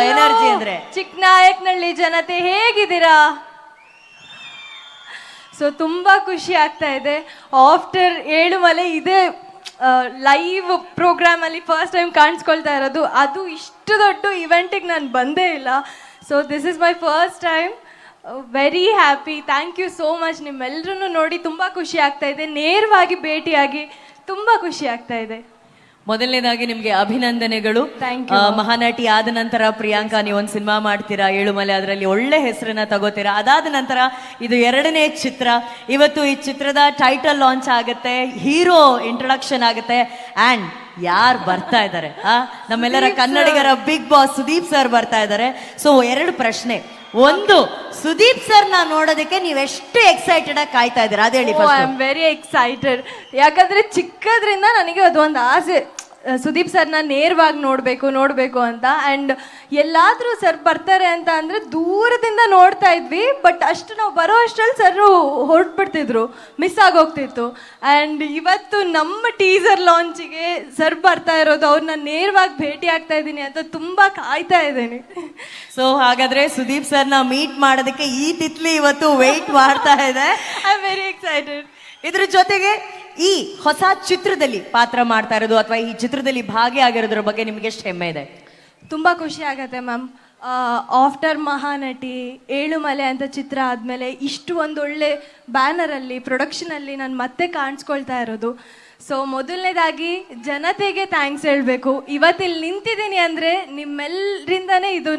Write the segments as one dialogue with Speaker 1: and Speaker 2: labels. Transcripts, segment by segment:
Speaker 1: Energy ಅಂದ್ರೆ.
Speaker 2: ಚಿಕ್ಕನಾಯಕನಹಳ್ಳಿ ಜನತೆ ಹೇಗಿದ್ದೀರಾ? ಸೊ ತುಂಬಾ ಖುಷಿ ಆಗ್ತಾ ಇದೆ. ಆಫ್ಟರ್ ಏಳುಮಲೆ ಇದೇ ಲೈವ್ ಪ್ರೋಗ್ರಾಮ್ ಅಲ್ಲಿ ಫಸ್ಟ್ ಟೈಮ್ ಕಾಣಿಸ್ಕೊಳ್ತಾ ಇರೋದು. ಅದು ಇಷ್ಟು ದೊಡ್ಡ ಇವೆಂಟಿಗೆ ನಾನು ಬಂದೇ ಇಲ್ಲ. So this is my first time. Very happy. Thank you so much. ನಿಮ್ಮೆಲ್ಲರೂ ನೋಡಿ ತುಂಬ ಖುಷಿ ಆಗ್ತಾ ಇದೆ. ನೇರವಾಗಿ ಭೇಟಿಯಾಗಿ ತುಂಬ ಖುಷಿ ಆಗ್ತಾ ಇದೆ.
Speaker 1: ಮೊದಲನೇದಾಗಿ ನಿಮ್ಗೆ ಅಭಿನಂದನೆಗಳು. ಮಹಾನಟಿ ಆದ ನಂತರ ಪ್ರಿಯಾಂಕಾ ನೀವು ಒಂದು ಸಿನಿಮಾ ಮಾಡ್ತೀರಾ ಏಳುಮಲೆ, ಅದರಲ್ಲಿ ಒಳ್ಳೆ ಹೆಸರನ್ನ ತಗೋತೀರಾ. ಅದಾದ ನಂತರ ಇದು 2ನೇ ಚಿತ್ರ. ಇವತ್ತು ಈ ಚಿತ್ರದ ಟೈಟಲ್ ಲಾಂಚ್ ಆಗುತ್ತೆ, ಹೀರೋ ಇಂಟ್ರೊಡಕ್ಷನ್ ಆಗುತ್ತೆ, ಅಂಡ್ ಯಾರು ಬರ್ತಾ ಇದ್ದಾರೆ ನಮ್ಮೆಲ್ಲರ ಕನ್ನಡಿಗರ ಬಿಗ್ ಬಾಸ್ ಸುದೀಪ್ ಸರ್ ಬರ್ತಾ ಇದ್ದಾರೆ. ಸೊ 2 ಪ್ರಶ್ನೆ. ಒಂದು, ಸುದೀಪ್ ಸರ್ ನ ನೋಡೋದಕ್ಕೆ ನೀವೆಷ್ಟು ಎಕ್ಸೈಟೆಡ್ ಆಗಿ ಕಾಯ್ತಾ ಇದ್ದೀರಾ ಅದ ಹೇಳಿ.
Speaker 2: I am very excited. ಯಾಕಂದ್ರೆ ಚಿಕ್ಕದ್ರಿಂದ ನನಗೆ ಅದೊಂದು ಆಸೆ, ಸುದೀಪ್ ಸರ್ನ ನೇರವಾಗಿ ನೋಡಬೇಕು ಅಂತ. ಆ್ಯಂಡ್ ಎಲ್ಲಾದರೂ ಸರ್ ಬರ್ತಾರೆ ಅಂತ ಅಂದರೆ ದೂರದಿಂದ ನೋಡ್ತಾ ಇದ್ವಿ. ಬಟ್ ಅಷ್ಟು ನಾವು ಬರೋ ಅಷ್ಟರಲ್ಲಿ ಸರ್ ಹೊರಟ್ಬಿಡ್ತಿದ್ರು, ಮಿಸ್ ಆಗೋಗ್ತಿತ್ತು. ಆ್ಯಂಡ್ ಇವತ್ತು ನಮ್ಮ ಟೀಸರ್ ಲಾಂಚಿಗೆ ಸರ್ ಬರ್ತಾ ಇರೋದು, ಅವ್ರನ್ನ ನೇರವಾಗಿ ಭೇಟಿ ಆಗ್ತಾ ಇದ್ದೀನಿ ಅಂತ ತುಂಬ ಕಾಯ್ತಾ ಇದ್ದೀನಿ.
Speaker 1: ಸೊ ಹಾಗಾದ್ರೆ ಸುದೀಪ್ ಸರ್ನ ಮೀಟ್ ಮಾಡೋದಕ್ಕೆ ಈ ತಿತ್ಲಿ ಇವತ್ತು ವೇಟ್ ಮಾಡ್ತಾ ಇದೆ.
Speaker 2: I am very excited.
Speaker 1: ಇದ್ರ ಜೊತೆಗೆ ಈ ಹೊಸ ಚಿತ್ರದಲ್ಲಿ ಪಾತ್ರ ಮಾಡ್ತಾ ಇರೋದು ಅಥವಾ ಈ ಚಿತ್ರದಲ್ಲಿ ಭಾಗಿಯಾಗಿರೋದ್ರ ಬಗ್ಗೆ ನಿಮ್ಗೆ ಎಷ್ಟು ಹೆಮ್ಮೆ ಇದೆ?
Speaker 2: ತುಂಬ ಖುಷಿ ಆಗತ್ತೆ ಮ್ಯಾಮ್. ಆಫ್ಟರ್ ಮಹಾನಟಿ, ಏಳುಮಲೆ ಅಂತ ಚಿತ್ರ ಆದಮೇಲೆ ಇಷ್ಟು ಒಂದೊಳ್ಳೆ ಬ್ಯಾನರಲ್ಲಿ ಪ್ರೊಡಕ್ಷನಲ್ಲಿ ನಾನು ಮತ್ತೆ ಕಾಣಿಸ್ಕೊಳ್ತಾ ಇರೋದು. ಸೊ ಮೊದಲನೇದಾಗಿ ಜನತೆಗೆ ಥ್ಯಾಂಕ್ಸ್ ಹೇಳಬೇಕು. ಇವತ್ತಿಲ್ಲಿ ನಿಂತಿದ್ದೀನಿ ಅಂದರೆ ನಿಮ್ಮೆಲ್ಲರಿಂದನೇ ಇದು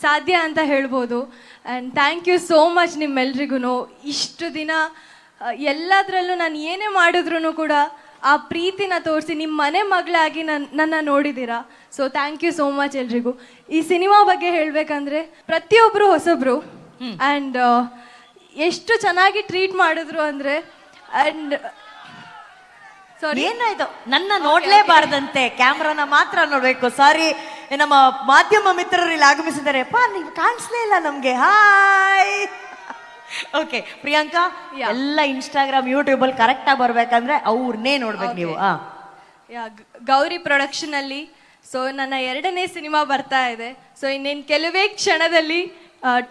Speaker 2: ಸಾಧ್ಯ ಅಂತ ಹೇಳ್ಬೋದು. And thank you so much ನಿಮ್ಮೆಲ್ರಿಗೂ. ಇಷ್ಟು ದಿನ ಎಲ್ಲದರಲ್ಲೂ ನಾನು ಏನೇ ಮಾಡಿದ್ರು ಕೂಡ ಆ ಪ್ರೀತಿನ ತೋರಿಸಿ ನಿಮ್ಮ ಮನೆ ಮಗಳಾಗಿ ನನ್ನ ನೋಡಿದ್ದೀರಾ. So thank you so much ಎಲ್ರಿಗೂ. ಈ ಸಿನಿಮಾ ಬಗ್ಗೆ ಹೇಳಬೇಕಂದ್ರೆ ಪ್ರತಿಯೊಬ್ಬರು ಹೊಸಬ್ರು, ಆ್ಯಂಡ್ ಎಷ್ಟು ಚೆನ್ನಾಗಿ ಟ್ರೀಟ್ ಮಾಡಿದ್ರು ಅಂದರೆ. ಆ್ಯಂಡ್
Speaker 1: ಸಾರಿ, ಏನಾಯ್ತು? ನನ್ನ ನೋಡ್ಲೇಬಾರ್ದಂತೆ, ಕ್ಯಾಮ್ರಾನ ಮಾತ್ರ ನೋಡ್ಬೇಕು. ಸಾರಿ, ನಮ್ಮ ಮಾಧ್ಯಮ ಮಿತ್ರರು ಇಲ್ಲಿ ಆಗಮಿಸಿದ್ದಾರೆ. ನೀವು ಕಾಣಿಸ್ಲೇ ಇಲ್ಲ ನಮ್ಗೆ. ಹಾಯ್. ಓಕೆ ಪ್ರಿಯಾಂಕಾ, ಎಲ್ಲ ಇನ್ಸ್ಟಾಗ್ರಾಮ್ ಯೂಟ್ಯೂಬ್ ಅಲ್ಲಿ ಕರೆಕ್ಟ್ ಆಗಿ ಬರ್ಬೇಕಂದ್ರೆ ಅವ್ರನ್ನೇ ನೋಡ್ಬೇಕು ನೀವು.
Speaker 2: ಗೌರಿ ಪ್ರೊಡಕ್ಷನ್ ಅಲ್ಲಿ ಸೊ ನನ್ನ 2ನೇ ಸಿನಿಮಾ ಬರ್ತಾ ಇದೆ. ಸೊ ಇನ್ನೇನು ಕೆಲವೇ ಕ್ಷಣದಲ್ಲಿ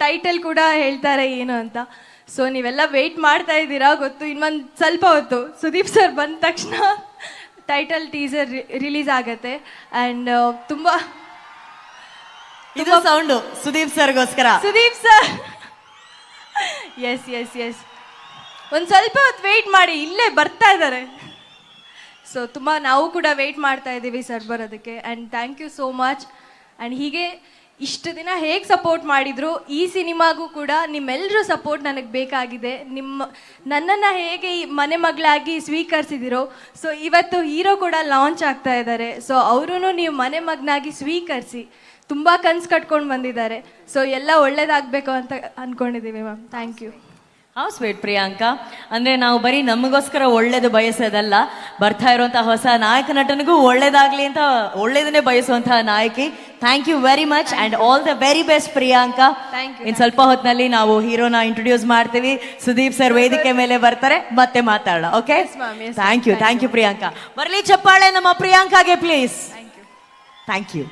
Speaker 2: ಟೈಟಲ್ ಕೂಡ ಹೇಳ್ತಾರೆ ಏನು ಅಂತ. ಸೊ ನೀವೆಲ್ಲ ವೆಯ್ಟ್ ಮಾಡ್ತಾ ಇದ್ದೀರಾ ಗೊತ್ತು. ಇನ್ನೊಂದು ಸ್ವಲ್ಪ ಹೊತ್ತು ಸುದೀಪ್ ಸರ್ ಬಂದ ತಕ್ಷಣ ಟೈಟಲ್ ಟೀಸರ್ ರಿಲೀಸ್ ಆಗತ್ತೆ. ಆ್ಯಂಡ್ ತುಂಬ
Speaker 1: ಇದು ಸೌಂಡು ಸುದೀಪ್ ಸರ್ಗೋಸ್ಕರ.
Speaker 2: Sudeep sir yes yes yes ಒಂದು ಸ್ವಲ್ಪ ಹೊತ್ತು ವೆಯ್ಟ್ ಮಾಡಿ, ಇಲ್ಲೇ ಬರ್ತಾ ಇದ್ದಾರೆ. ಸೊ ತುಂಬ ನಾವು ಕೂಡ ವೆಯ್ಟ್ ಮಾಡ್ತಾ ಇದ್ದೀವಿ ಸರ್ ಬರೋದಕ್ಕೆ. And thank you so much. And ಹೀಗೆ ಇಷ್ಟು ದಿನ ಹೇಗೆ ಸಪೋರ್ಟ್ ಮಾಡಿದ್ರು ಈ ಸಿನಿಮಾಗೂ ಕೂಡ ನಿಮ್ಮೆಲ್ಲರೂ ಸಪೋರ್ಟ್ ನನಗೆ ಬೇಕಾಗಿದೆ. ನನ್ನನ್ನು ಹೇಗೆ ಈ ಮನೆ ಮಗಳಾಗಿ ಸ್ವೀಕರಿಸಿದಿರೋ, ಸೊ ಇವತ್ತು ಹೀರೋ ಕೂಡ ಲಾಂಚ್ ಆಗ್ತಾ ಇದ್ದಾರೆ. ಸೊ ಅವರೂ ನೀವು ಮನೆ ಮಗನಾಗಿ ಸ್ವೀಕರಿಸಿ. ತುಂಬ ಕನ್ಸು ಕಟ್ಕೊಂಡು ಬಂದಿದ್ದಾರೆ. ಸೊ ಎಲ್ಲ ಒಳ್ಳೇದಾಗಬೇಕು ಅಂತ ಅಂದ್ಕೊಂಡಿದ್ದೀವಿ ma'am. Thank you.
Speaker 1: How sweet Priyanka. ಅಂದರೆ ನಾವು ಬರೀ ನಮಗೋಸ್ಕರ ಒಳ್ಳೇದು ಬಯಸೋದಲ್ಲ, ಬರ್ತಾ ಇರುವಂತಹ ಹೊಸ ನಾಯಕ ನಟನಿಗೂ ಒಳ್ಳೇದಾಗಲಿ ಅಂತ ಒಳ್ಳೇದನ್ನೇ ಬಯಸುವಂತಹ ನಾಯಕಿ. Thank you very much and all the very best Priyanka. ಇನ್ನು ಸ್ವಲ್ಪ ಹೊತ್ತಿನಲ್ಲಿ ನಾವು ಹೀರೋನ ಇಂಟ್ರೊಡ್ಯೂಸ್ ಮಾಡ್ತೀವಿ. ಸುದೀಪ್ ಸರ್ ವೇದಿಕೆ ಮೇಲೆ ಬರ್ತಾರೆ, ಮತ್ತೆ ಮಾತಾಡೋಣ. Okay, thank you Priyanka. ಬರಲಿ ಚಪ್ಪಾಳೆ ನಮ್ಮ ಪ್ರಿಯಾಂಕಾಗೆ ಪ್ಲೀಸ್. Thank you.